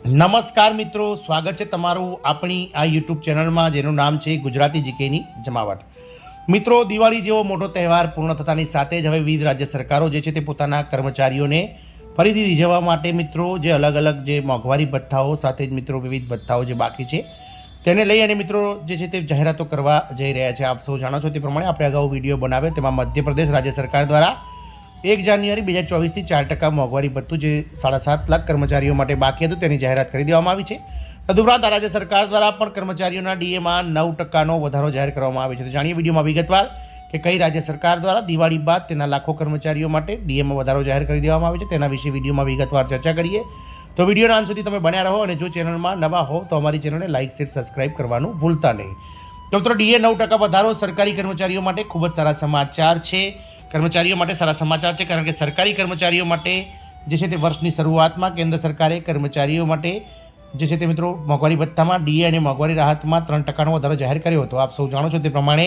નમસ્કાર મિત્રો, સ્વાગત છે તમારું આપણી આ યુટ્યુબ ચેનલમાં જેનું નામ છે ગુજરાતી જીકેની જમાવટ. મિત્રો, દિવાળી જેવો મોટો તહેવાર પૂર્ણ થતાની સાથે જ હવે વિવિધ રાજ્ય સરકારો જે છે તે પોતાના કર્મચારીઓને ફરીથી રીઝવવા માટે મિત્રો જે અલગ અલગ જે મોંઘવારી ભથ્થાઓ સાથે જ મિત્રો વિવિધ ભથ્થાઓ જે બાકી છે તેને લઈ અને મિત્રો જે છે તે જાહેરાતો કરવા જઈ રહ્યા છે. આપ સૌ જાણો છો તે પ્રમાણે આપણે અગાઉ વિડીયો બનાવ્યો, તેમાં મધ્યપ્રદેશ રાજ્ય સરકાર દ્વારા 1 જાન્યુઆરી 2024થી 4% મોંઘવારી ભથ્થું જે 7.5 લાખ કર્મચારીઓ માટે બાકી હતું તેની જાહેરાત કરી દેવામાં આવી છે. તદુપરાંત રાજ્ય સરકાર દ્વારા પણ કર્મચારીઓના ડીએમાં 9%નો વધારો જાહેર કરવામાં આવ્યો છે. તો જાણીએ વિડીયોમાં વિગતવાર કે કઈ રાજ્ય સરકાર દ્વારા દિવાળી બાદ તેના લાખો કર્મચારીઓ માટે ડીએમાં વધારો જાહેર કરી દેવામાં આવ્યો છે તેના વિશે વિડીયોમાં વિગતવાર ચર્ચા કરીએ. તો વિડીયોના અંત સુધી તમે બન્યા રહો અને જો ચેનલમાં નવા હો તો અમારી ચેનલને લાઇક, શેર, સબસ્ક્રાઇબ કરવાનું ભૂલતા નહીં. તો મિત્રો, ડીએ 9% વધારો સરકારી કર્મચારીઓ માટે ખૂબ જ સારા સમાચાર છે. કર્મચારીઓ માટે સારા સમાચાર છે, કારણ કે સરકારી કર્મચારીઓ માટે જે છે તે વર્ષની શરૂઆતમાં કેન્દ્ર સરકારે કર્મચારીઓ માટે જે છે તે મિત્રો મોંઘવારી ભથ્થામાં ડીએ અને મોંઘવારી રાહતમાં 3%નો વધારો જાહેર કર્યો હતો. આપ સૌ જાણો છો તે પ્રમાણે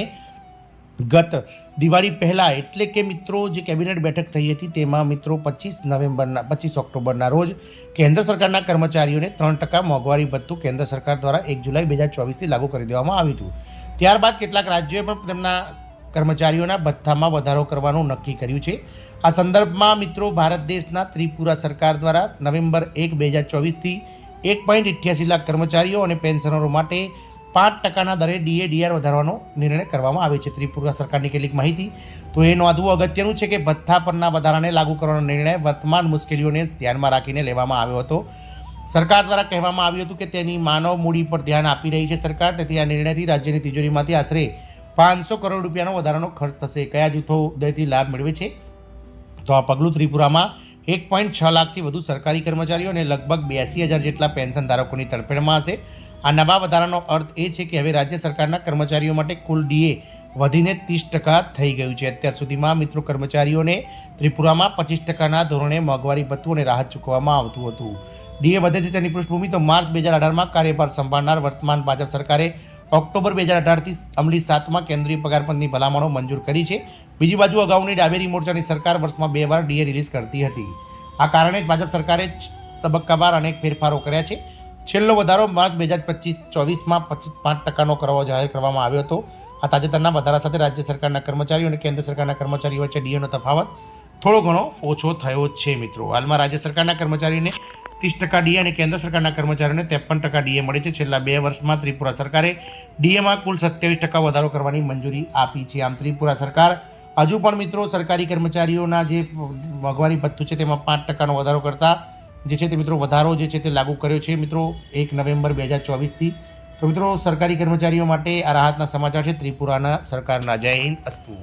ગત દિવાળી પહેલાં એટલે કે મિત્રો જે કેબિનેટ બેઠક થઈ હતી તેમાં મિત્રો 25 ઓક્ટોબરના રોજ કેન્દ્ર સરકારના કર્મચારીઓને 3% મોંઘવારી ભથ્થું કેન્દ્ર સરકાર દ્વારા 1 જુલાઈ 2024થી લાગુ કરી દેવામાં આવ્યું હતું. ત્યારબાદ કેટલાક રાજ્યોએ પણ તેમના કર્મચારીઓના ભથ્થામાં વધારો કરવાનું નક્કી કર્યું છે. આ સંદર્ભમાં મિત્રો ભારત દેશના ત્રિપુરા સરકાર દ્વારા નવેમ્બર 1, 2024થી 1.88 લાખ કર્મચારીઓ અને પેન્શનરો માટે 5%ના દરે ડીઆર વધારવાનો નિર્ણય કરવામાં આવ્યો છે. ત્રિપુરા સરકારની કેટલીક માહિતી તો એ નોંધવું અગત્યનું છે કે ભથ્થા પરના વધારાને લાગુ કરવાનો નિર્ણય વર્તમાન મુશ્કેલીઓને ધ્યાનમાં રાખીને લેવામાં આવ્યો હતો. સરકાર દ્વારા કહેવામાં આવ્યું હતું કે તેની માનવ મૂડી પર ધ્યાન આપી રહી છે સરકાર, તેથી આ નિર્ણયથી રાજ્યની તિજોરીમાંથી આશરે 500 કરોડ રૂપિયાનો વધારાનો ખર્ચ થશે. કયા જૂથો ઉદયથી લાભ મેળવે છે? તો આ પગલું ત્રિપુરામાં 1.6 લાખથી વધુ સરકારી કર્મચારીઓ અને લગભગ 82,000 જેટલા પેન્શન ધારકોની તરફેણમાં હશે. આ નવા વધારાનો અર્થ એ છે કે હવે રાજ્ય સરકારના કર્મચારીઓ માટે કુલ ડીએ વધીને 30% થઈ ગયું છે. અત્યાર સુધીમાં મિત્રો કર્મચારીઓને ત્રિપુરામાં 25%ના ધોરણે મોંઘવારી ભથ્થું અને રાહત ચૂકવવામાં આવતું હતું. ડીએ વધે છે તેની પૃષ્ઠભૂમિ તો માર્ચ 2018માં કાર્યભાર સંભાળનાર વર્તમાન ભાજપ સરકારે ઓક્ટોબર 2018થી અમલી 7મા કેન્દ્રીય પગારપંચની ભલામણો મંજૂર કરી છે. બીજી બાજુ અગાઉની ડાબેરી મોરચાની સરકાર વર્ષમાં 2 વાર ડીએ રિલીઝ કરતી હતી. આ કારણે જ ભાજપ સરકારે તબક્કાવાર અનેક ફેરફારો કર્યા છે. છેલ્લો વધારો માર્ચ 2025-24માં 5%નો કરવો જાહેર કરવામાં આવ્યો હતો. આ તાજેતરના વધારા સાથે રાજ્ય સરકારના કર્મચારીઓ અને કેન્દ્ર સરકારના કર્મચારીઓ વચ્ચે ડીએનો તફાવત થોડો ઘણો ઓછો થયો છે. મિત્રો, હાલમાં રાજ્ય સરકારના કર્મચારીઓને 30% ડીએ અને કેન્દ્ર સરકારના કર્મચારીઓને 53% ડીએ મળે છે. છેલ્લા 2 વર્ષમાં ત્રિપુરા સરકારે ડીએમાં કુલ 27% વધારો કરવાની મંજૂરી આપી છે. આમ ત્રિપુરા સરકાર હજુ પણ મિત્રો સરકારી કર્મચારીઓના જે મોંઘવારી ભથ્થું છે તેમાં 5%નો વધારો કરતા જે છે તે મિત્રો વધારો જે છે તે લાગુ કર્યો છે મિત્રો 1 નવેમ્બર 2024થી. તો મિત્રો સરકારી કર્મચારીઓ માટે આ રાહતના સમાચાર છે ત્રિપુરાના સરકારના. જય હિન્દ, અસ્તુ.